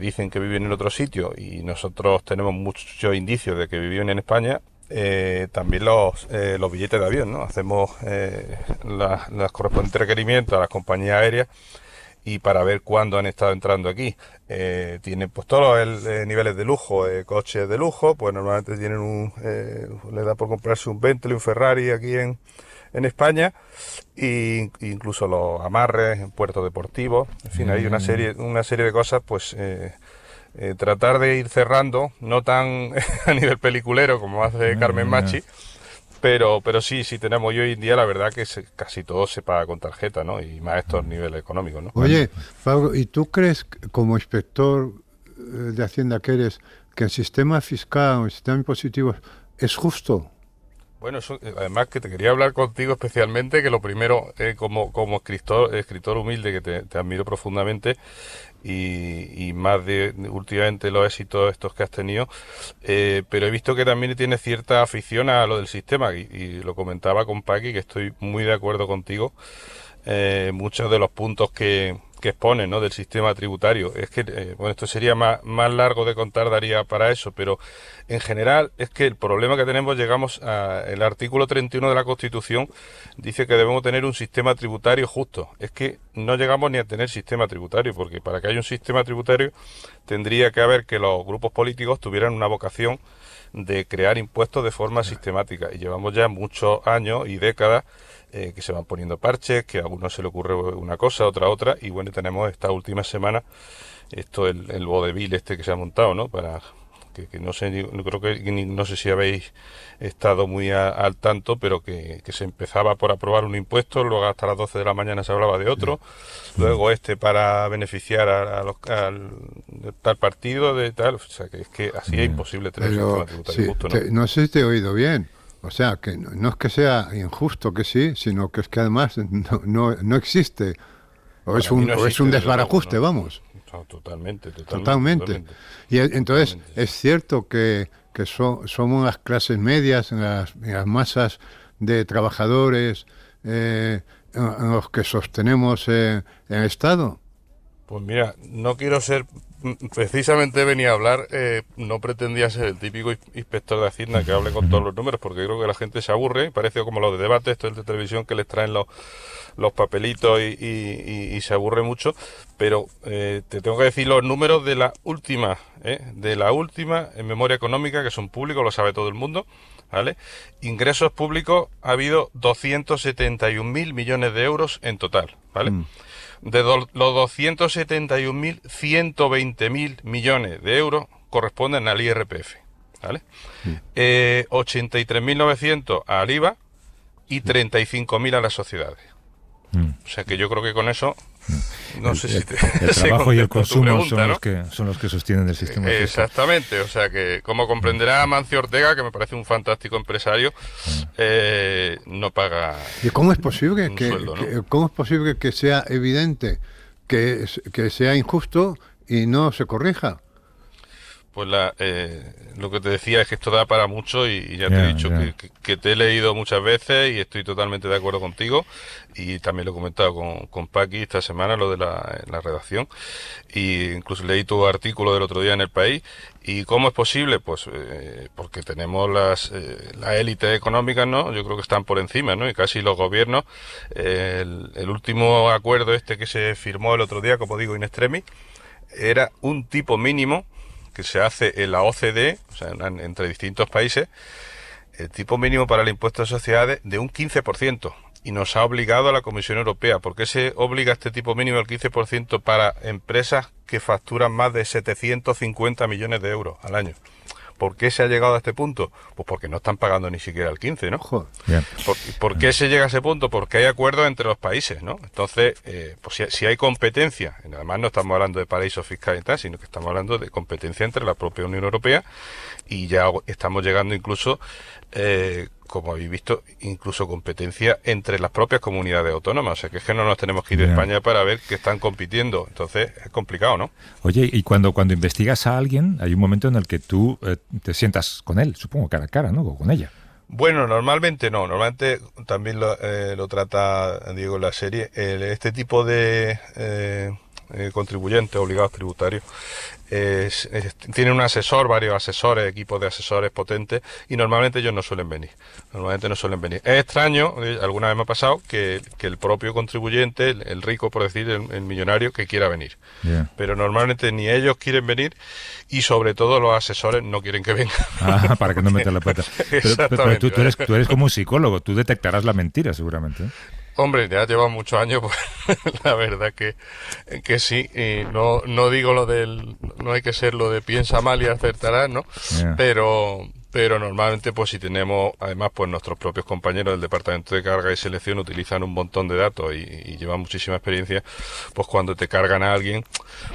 dicen que viven en otro sitio, y nosotros tenemos muchos indicios de que viven en España. También los billetes de avión, ¿no? Hacemos las correspondientes requerimientos a las compañías aéreas, y para ver cuándo han estado entrando aquí. Tienen pues todos los niveles de lujo, coches de lujo, pues normalmente tienen les da por comprarse un Bentley, un Ferrari aquí en España, e incluso los amarres en puertos deportivos. En fin, hay una serie de cosas, pues tratar de ir cerrando, no tan a nivel peliculero como hace Carmen Machi, pero sí tenemos, y hoy en día la verdad que casi todo se paga con tarjeta, ¿no? Y más estos niveles económicos, ¿no? Oye, Pablo, ¿y tú crees, como inspector de Hacienda que eres, que el sistema fiscal, el sistema impositivo es justo? Bueno, eso, además que te quería hablar contigo especialmente, que lo primero, como escritor humilde, que te admiro profundamente, y más de últimamente los éxitos estos que has tenido, pero he visto que también tienes cierta afición a lo del sistema, y lo comentaba con Paqui, que estoy muy de acuerdo contigo. Muchos de los puntos que exponen, ¿no?, del sistema tributario. Es que, bueno, esto sería más largo de contar, daría para eso, pero en general es que el problema que tenemos, llegamos el artículo 31 de la Constitución, dice que debemos tener un sistema tributario justo. Es que no llegamos ni a tener sistema tributario, porque para que haya un sistema tributario tendría que haber que los grupos políticos tuvieran una vocación de crear impuestos de forma sistemática, y llevamos ya muchos años y décadas que se van poniendo parches, que a algunos se le ocurre una cosa, otra, y bueno, tenemos esta última semana el vodevil que se ha montado, ¿no?, para que no sé, no creo que no sé si habéis estado muy al tanto, pero que se empezaba por aprobar un impuesto, luego hasta las 12 de la mañana se hablaba de otro, luego para beneficiar al tal partido, de tal, o sea, que es que así es imposible tener un sistema tributario justo, ¿no? No sé si te he oído bien. O sea, que no es que sea injusto, que sí, sino que es que además no existe. O es un desbarajuste, vamos. No, totalmente. Y entonces es cierto que somos las clases medias, las masas de trabajadores en los que sostenemos el Estado. Pues mira, no quiero ser, precisamente venía a hablar, no pretendía ser el típico inspector de Hacienda que hable con todos los números, porque creo que la gente se aburre, parece como los de debate, esto es de televisión, que les traen los papelitos y se aburre mucho, pero te tengo que decir los números de la última en memoria económica, que son públicos, lo sabe todo el mundo, ¿vale? Ingresos públicos ha habido 271.000 millones de euros en total, ¿vale? De los 271.000, 120.000 millones de euros corresponden al IRPF, ¿vale? 83.900 al IVA y 35.000 a las sociedades. O sea que yo creo que con eso no sé si el trabajo y el consumo pregunta, son los que sostienen el sistema fiscal. Exactamente, o sea que como comprenderá Amancio Ortega, que me parece un fantástico empresario, no paga. ¿Y cómo es posible sueldo, ¿no? cómo es posible que sea evidente que sea injusto y no se corrija? Pues lo que te decía es que esto da para mucho y ya te he dicho que te he leído muchas veces y estoy totalmente de acuerdo contigo, y también lo he comentado con Paqui esta semana, lo de la redacción, y incluso leí tu artículo del otro día en El País. ¿Y cómo es posible? Pues porque tenemos las élites económicas, ¿no? Yo creo que están por encima, ¿no? Y casi los gobiernos. El último acuerdo que se firmó el otro día, como digo, in extremis, era un tipo mínimo que se hace en la OCDE, o sea, entre distintos países, el tipo mínimo para el impuesto de sociedades de un 15%, y nos ha obligado a la Comisión Europea. ¿Por qué se obliga este tipo mínimo al 15% para empresas que facturan más de 750 millones de euros al año? ¿Por qué se ha llegado a este punto? Pues porque no están pagando ni siquiera el 15, ¿no? ¿Por qué se llega a ese punto? Porque hay acuerdos entre los países, ¿no? Entonces, pues si hay competencia, y además no estamos hablando de paraísos fiscales y tal, sino que estamos hablando de competencia entre la propia Unión Europea, y ya estamos llegando incluso, como habéis visto, incluso competencia entre las propias comunidades autónomas. O sea, que es que no nos tenemos que ir de España para ver que están compitiendo. Entonces, es complicado, ¿no? Oye, y cuando investigas a alguien, hay un momento en el que tú te sientas con él, supongo, cara a cara, ¿no? O con ella. Bueno, normalmente no. Normalmente también lo trata Diego en la serie. Este tipo de contribuyentes obligados tributarios tienen un asesor, varios asesores, equipos de asesores potentes, y normalmente ellos no suelen venir. Es extraño, alguna vez me ha pasado, que el propio contribuyente, el rico, por decir, el millonario, que quiera venir. Pero normalmente ni ellos quieren venir, y sobre todo los asesores no quieren que vengan. Para que no metan la pata. Pero tú eres como un psicólogo, tú detectarás la mentira seguramente, ¿eh? Hombre, ya lleva muchos años, pues la verdad que sí. Y no digo lo del, no hay que ser lo de piensa mal y acertarás, ¿no? Pero normalmente, pues si tenemos, además, pues nuestros propios compañeros del Departamento de Carga y Selección utilizan un montón de datos y llevan muchísima experiencia, pues cuando te cargan a alguien,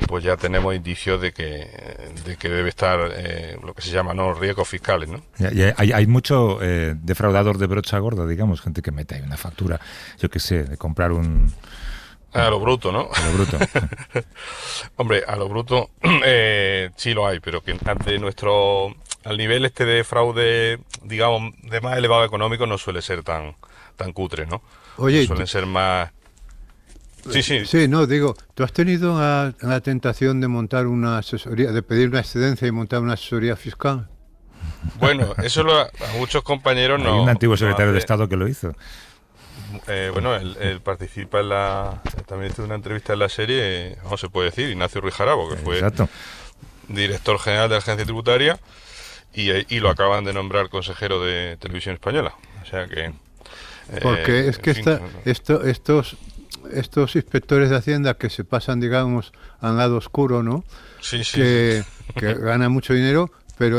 pues ya tenemos indicios de que debe estar lo que se llama, ¿no?, riesgos fiscales, ¿no? Y hay mucho defraudador de brocha gorda, digamos, gente que mete ahí una factura, yo qué sé, de comprar un... A lo bruto, ¿no? A lo bruto. Hombre, a lo bruto sí lo hay, pero que ante al nivel de fraude, digamos, de más elevado económico, no suele ser tan cutre, ¿no? Oye, suelen ser más... Sí. Sí, no, digo, ¿tú has tenido la tentación de montar una asesoría, de pedir una excedencia y montar una asesoría fiscal? Bueno, eso a muchos compañeros no... Hay un antiguo secretario de Estado que lo hizo. Bueno, él participa también hizo una entrevista en la serie, ¿cómo se puede decir? Ignacio Ruiz Jarabo, que fue director general de la Agencia Tributaria, y lo acaban de nombrar consejero de Televisión Española. O sea que... Porque es que estos inspectores de Hacienda que se pasan, digamos, al lado oscuro, ¿no? Sí. Que ganan mucho dinero, pero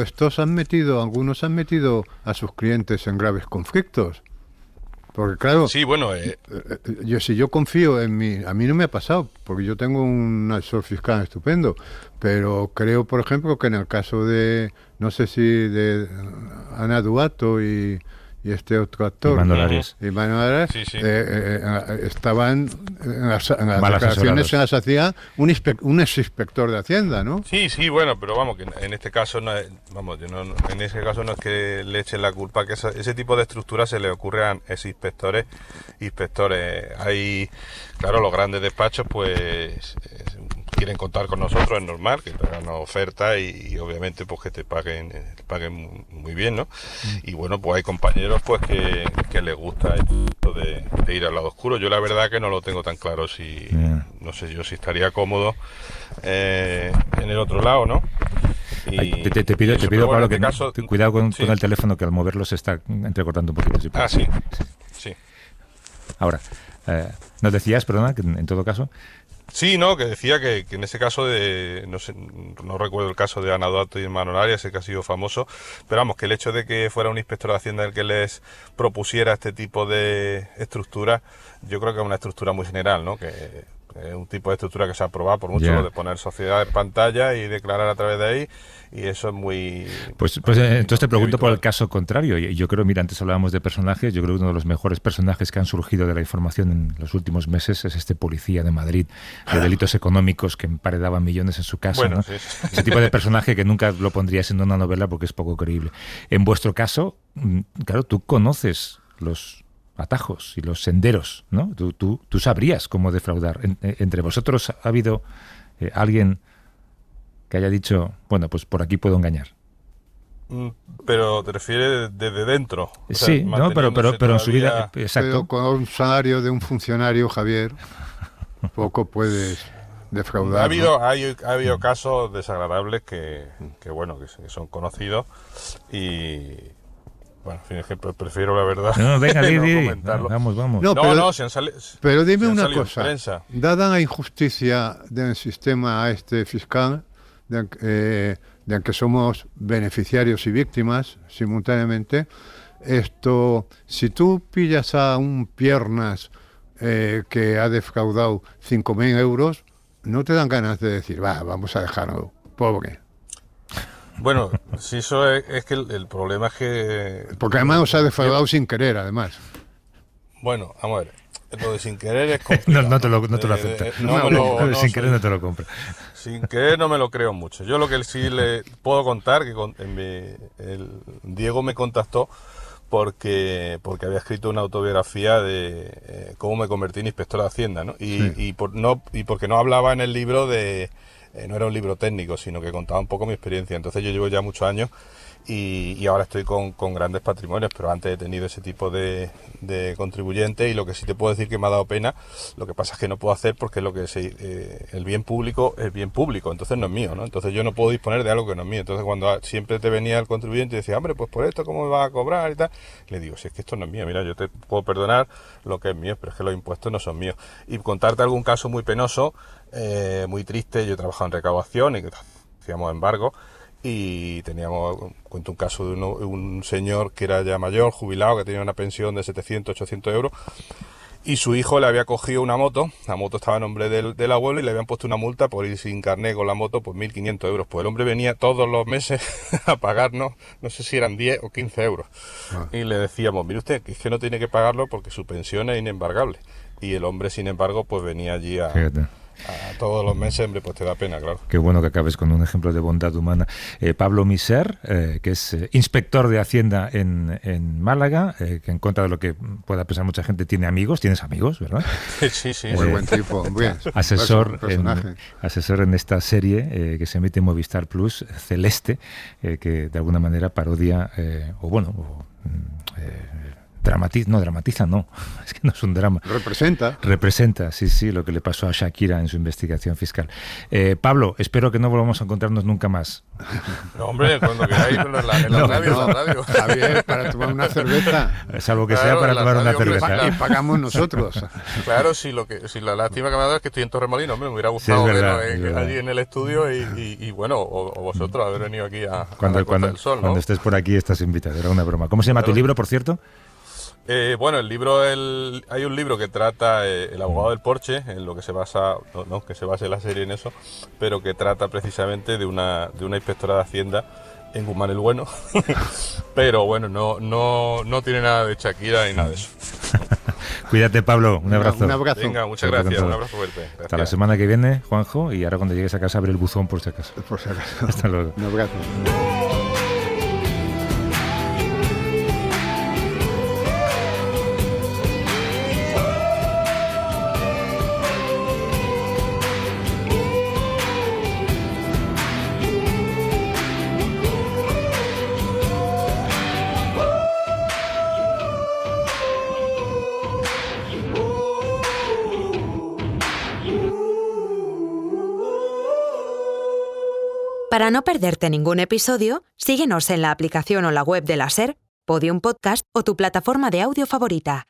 algunos han metido a sus clientes en graves conflictos. Porque claro, Sí, bueno, si yo confío en mí, a mí no me ha pasado, porque yo tengo un asesor fiscal estupendo, pero creo, por ejemplo, que en el caso de, no sé si de Ana Duato y este otro actor, Manuel Arias. Sí, sí. estaban en las Mal declaraciones asesorados. se las hacía un exinspector de Hacienda, ¿no? Sí, bueno, pero vamos, que en este caso no es, en ese caso no es que le echen la culpa, que ese tipo de estructuras se le ocurre a inspectores. Hay, claro, los grandes despachos, pues quieren contar con nosotros, es normal, que te hagan una oferta y obviamente pues que te paguen muy bien, ¿no? Y bueno, pues hay compañeros pues que les gusta esto de ir al lado oscuro. Yo la verdad que no lo tengo tan claro no sé yo si estaría cómodo en el otro lado, ¿no? Ay, te pido, Pablo, que cuidado con el teléfono, que al moverlo se está entrecortando un poquito. Si puedes. Sí. Ahora, nos decías, perdona, que en todo caso... Sí, no, que decía que en ese caso no recuerdo el caso de Ana Duato y Manuel Arias, sé que ha sido famoso, pero vamos, que el hecho de que fuera un inspector de Hacienda el que les propusiera este tipo de estructura, yo creo que es una estructura muy general, ¿no? Que es un tipo de estructura que se ha aprobado por mucho, lo de poner sociedad en pantalla y declarar a través de ahí, y eso es muy... Pues entonces te pregunto por el caso contrario, y yo creo, mira, antes hablábamos de personajes, yo creo que uno de los mejores personajes que han surgido de la información en los últimos meses es este policía de Madrid, de delitos económicos, que emparedaba millones en su casa, Bueno, ¿no? sí. Ese tipo de personaje que nunca lo pondrías en una novela porque es poco creíble. En vuestro caso, claro, tú conoces los atajos y los senderos, ¿no? Tú sabrías cómo defraudar. Entre vosotros, ¿ha habido alguien que haya dicho, bueno, pues por aquí puedo engañar? Pero te refieres desde dentro. O sea, Sí, no, pero en su vida... Pero Exacto. con un salario de un funcionario, Javier, poco puedes defraudar. Ha habido casos desagradables que son conocidos y... Bueno, en fin, es que prefiero la verdad No, venga, no di. comentarlo. Vamos. No, si han salido... Pero dime si han una salido en cosa, prensa. dada la injusticia del sistema fiscal, de que somos beneficiarios y víctimas simultáneamente, si tú pillas a un piernas que ha defraudado 5.000 euros, no te dan ganas de decir, vamos a dejarlo, pobre. Bueno, si eso es que el problema es que... Porque además os ha defraudado sin querer, además. Bueno, vamos a ver. Lo de sin querer es complicado. No te lo acepta. Sin querer no te lo compra. Sin querer no me lo creo mucho. Yo lo que sí le puedo contar, que Diego me contactó porque había escrito una autobiografía de cómo me convertí en inspector de Hacienda, ¿no? Y porque no hablaba en el libro de... no era un libro técnico, sino que contaba un poco mi experiencia. Entonces yo llevo ya muchos años y ahora estoy con grandes patrimonios, pero antes he tenido ese tipo de contribuyentes, y lo que sí te puedo decir que me ha dado pena, lo que pasa es que no puedo hacer porque el bien público es bien público, entonces no es mío, ¿no? Entonces yo no puedo disponer de algo que no es mío. Entonces cuando siempre te venía el contribuyente y decía, hombre, pues por esto, ¿cómo me vas a cobrar? Y tal, le digo, si es que esto no es mío, mira, yo te puedo perdonar lo que es mío, pero es que los impuestos no son míos. Y contarte algún caso muy penoso, muy triste. Yo he trabajado en recaudación y hacíamos embargo, y cuento un caso de un señor que era ya mayor, jubilado, que tenía una pensión de 700, 800 euros, y su hijo le había cogido una moto. La moto estaba a nombre del abuelo y le habían puesto una multa por ir sin carné con la moto, pues 1.500 euros. Pues el hombre venía todos los meses a pagarnos, no sé si eran 10 o 15 euros. Y le decíamos, mire usted, que es que no tiene que pagarlo porque su pensión es inembargable. Y el hombre, sin embargo, pues venía allí a todos los meses. Hombre, pues te da pena, claro. Qué bueno que acabes con un ejemplo de bondad humana. Pablo Miser, que es inspector de Hacienda en Málaga, que en contra de lo que pueda pensar mucha gente, tienes amigos, ¿verdad? Sí. Muy buen tipo, bien. Asesor en esta serie que se emite en Movistar Plus, Celeste, que de alguna manera parodia, dramatiza, no. Es que no es un drama. Representa, sí, lo que le pasó a Shakira en su investigación fiscal. Pablo, espero que no volvamos a encontrarnos nunca más. No, hombre, cuando queráis en la radio. Javier, para tomar una cerveza. Salvo que sea para tomar una cerveza. Y pagamos nosotros. Claro, si la lástima que me ha dado es que estoy en Torremolinos, hombre, me hubiera gustado verlo allí en el estudio y bueno, o vosotros haber venido aquí a la Costa del Sol, ¿no? Cuando estés por aquí estás invitado, era una broma. ¿Cómo se llama tu libro, por cierto? Bueno, el libro, hay un libro que trata El abogado del Porsche, en lo que se basa, no que se base la serie en eso, pero que trata precisamente de una inspectora de Hacienda en Guzmán el Bueno, pero bueno, no tiene nada de Shakira ni nada de eso. Cuídate, Pablo, un abrazo. Un abrazo. Venga, muchas gracias, un abrazo fuerte. Gracias. Hasta la semana que viene, Juanjo, y ahora cuando llegues a casa abre el buzón por si acaso. Por si acaso. Hasta luego. Un abrazo. Para no perderte ningún episodio, síguenos en la aplicación o la web de la SER, Podium Podcast o tu plataforma de audio favorita.